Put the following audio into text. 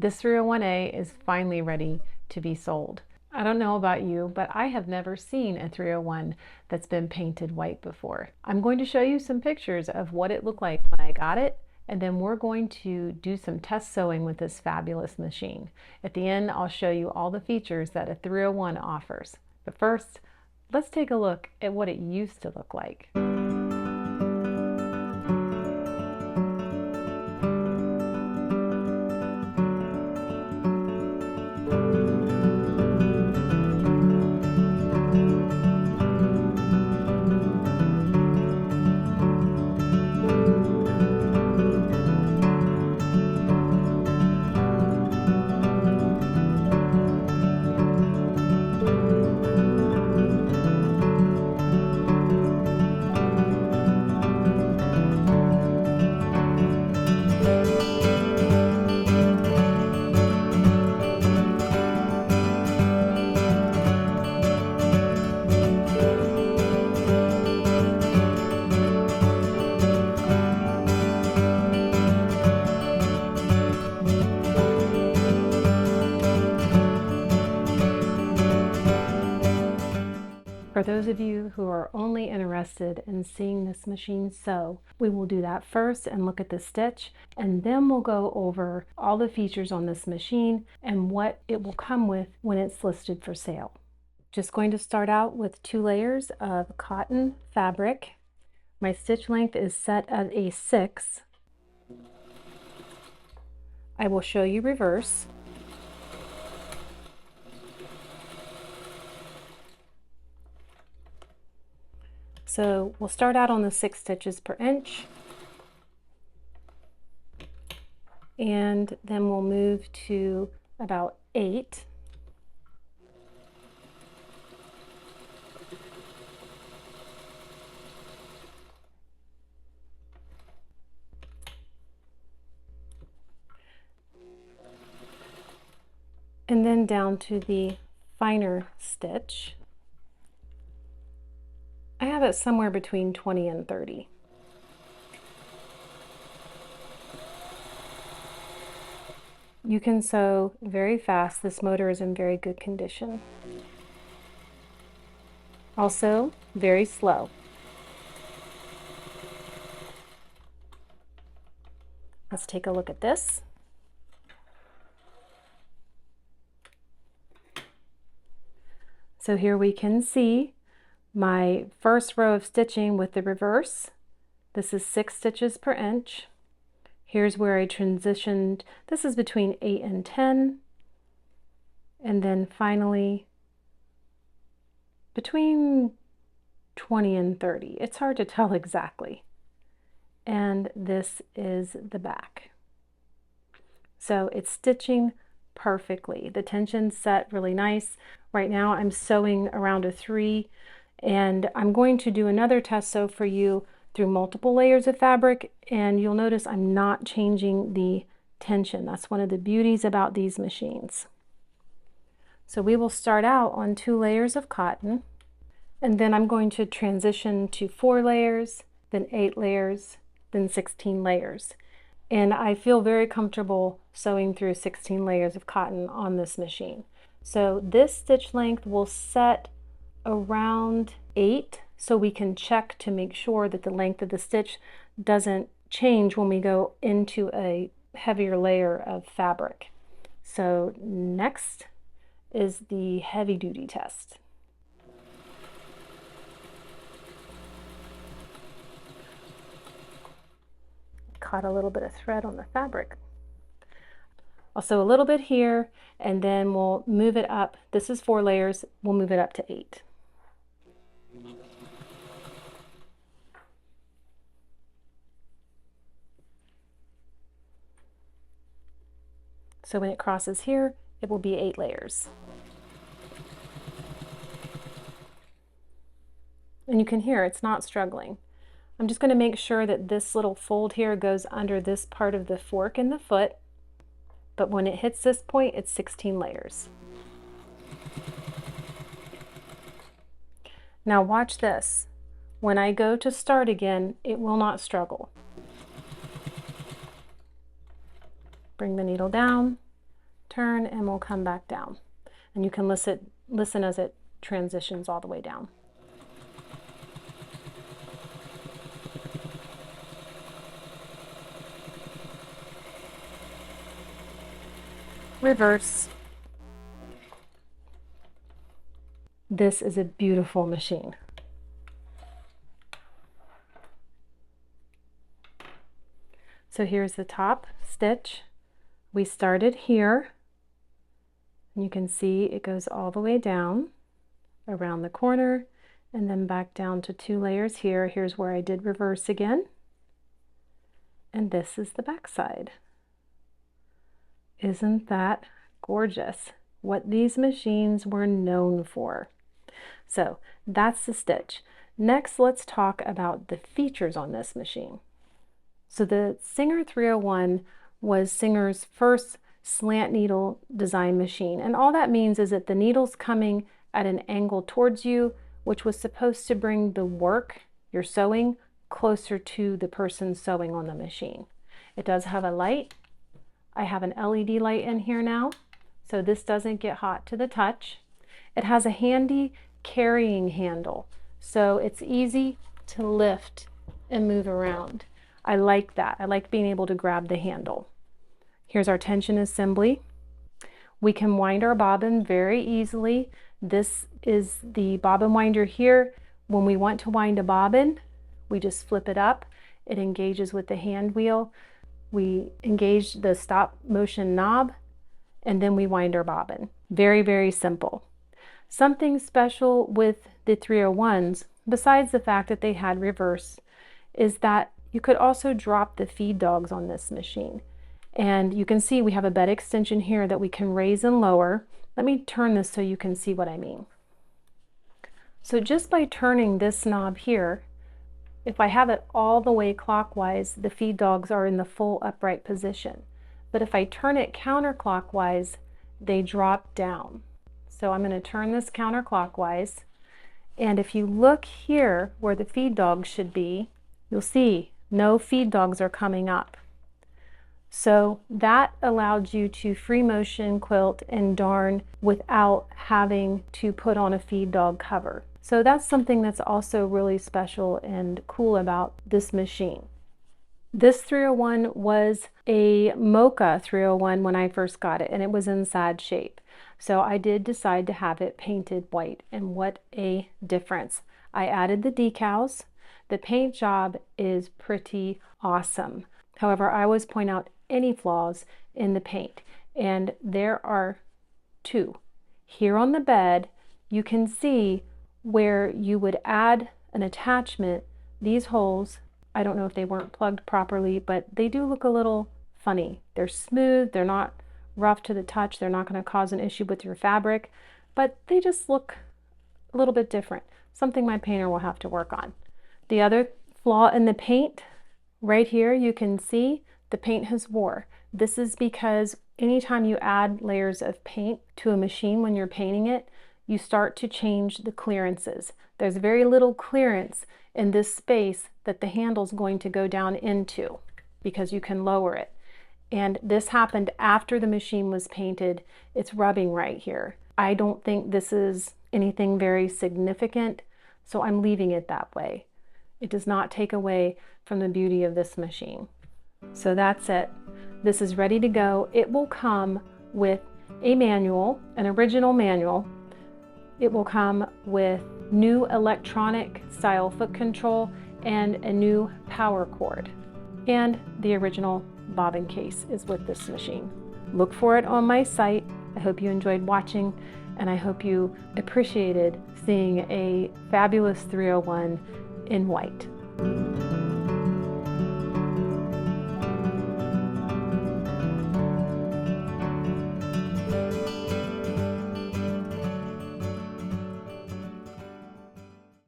This 301A is finally ready to be sold. I don't know about you, but I have never seen a 301 that's been painted white before. I'm going to show you some pictures of what it looked like when I got it, and then we're going to do some test sewing with this fabulous machine. At the end, I'll show you all the features that a 301 offers. But first, let's take a look at what it used to look like. For those of you who are only interested in seeing this machine sew, we will do that first and look at the stitch, and then we'll go over all the features on this machine and what it will come with when it's listed for sale. Just going to start out with 2 layers of cotton fabric. My stitch length is set at a 6. I will show you reverse. So we'll start out on the 6 stitches per inch, and then we'll move to about 8. And then down to the finer stitch. I have it somewhere between 20 and 30. You can sew very fast. This motor is in very good condition. Also, very slow. Let's take a look at this. So here we can see my first row of stitching with the reverse. This is 6 stitches per inch. Here's where I transitioned. This is between 8 and 10. And then finally between 20 and 30. It's hard to tell exactly. And this is the back. So it's stitching perfectly. The tension's set really nice. Right now I'm sewing around a 3. And I'm going to do another test sew for you through multiple layers of fabric, and you'll notice I'm not changing the tension. That's one of the beauties about these machines. So we will start out on 2 layers of cotton, and then I'm going to transition to 4 layers, then 8 layers, then 16 layers. And I feel very comfortable sewing through 16 layers of cotton on this machine. So this stitch length will set around 8, so we can check to make sure that the length of the stitch doesn't change when we go into a heavier layer of fabric. So next is the heavy duty test. Caught a little bit of thread on the fabric. I'll sew a little bit here, and then we'll move it up. This is 4 layers. We'll move it up to 8. So when it crosses here, it will be 8 layers. And you can hear it's not struggling. I'm just going to make sure that this little fold here goes under this part of the fork in the foot, but when it hits this point, it's 16 layers. Now watch this. When I go to start again, it will not struggle. Bring the needle down, turn, and we'll come back down. And you can listen as it transitions all the way down. Reverse. This is a beautiful machine. So here's the top stitch. We started here. You can see it goes all the way down around the corner and then back down to 2 layers here. Here's where I did reverse again. And this is the back side. Isn't that gorgeous? What these machines were known for. So that's the stitch. Next, let's talk about the features on this machine. So the Singer 301 was Singer's first slant needle design machine. And all that means is that the needle's coming at an angle towards you, which was supposed to bring the work, your sewing, closer to the person sewing on the machine. It does have a light. I have an LED light in here now, so this doesn't get hot to the touch. It has a handy carrying handle, so it's easy to lift and move around. I like that. I like being able to grab the handle. Here's our tension assembly. We can wind our bobbin very easily. This is the bobbin winder here. When we want to wind a bobbin, we just flip it up. It engages with the hand wheel. We engage the stop motion knob, and then we wind our bobbin. Very, very simple. Something special with the 301s, besides the fact that they had reverse, is that you could also drop the feed dogs on this machine. And you can see we have a bed extension here that we can raise and lower. Let me turn this so you can see what I mean. So just by turning this knob here, if I have it all the way clockwise, the feed dogs are in the full upright position. But if I turn it counterclockwise, they drop down. So I'm going to turn this counterclockwise. And if you look here where the feed dogs should be, you'll see no feed dogs are coming up. So that allowed you to free motion, quilt, and darn without having to put on a feed dog cover. So that's something that's also really special and cool about this machine. This 301 was a Mocha 301 when I first got it, and it was in sad shape. So I did decide to have it painted white, and what a difference. I added the decals. The paint job is pretty awesome. However, I always point out any flaws in the paint, and there are 2. Here on the bed, you can see where you would add an attachment. These holes, I don't know if they weren't plugged properly, but they do look a little funny. They're smooth, they're not rough to the touch, they're not going to cause an issue with your fabric, but they just look a little bit different. Something my painter will have to work on. The other flaw in the paint, right here you can see the paint has wore. This is because anytime you add layers of paint to a machine when you're painting it, you start to change the clearances. There's very little clearance in this space that the handle's going to go down into because you can lower it. And this happened after the machine was painted. It's rubbing right here. I don't think this is anything very significant, so I'm leaving it that way. It does not take away from the beauty of this machine. So that's it. This is ready to go. It will come with a manual, an original manual. It will come with new electronic style foot control and a new power cord. And the original bobbin case is with this machine. Look for it on my site. I hope you enjoyed watching, and I hope you appreciated seeing a fabulous 301 in white.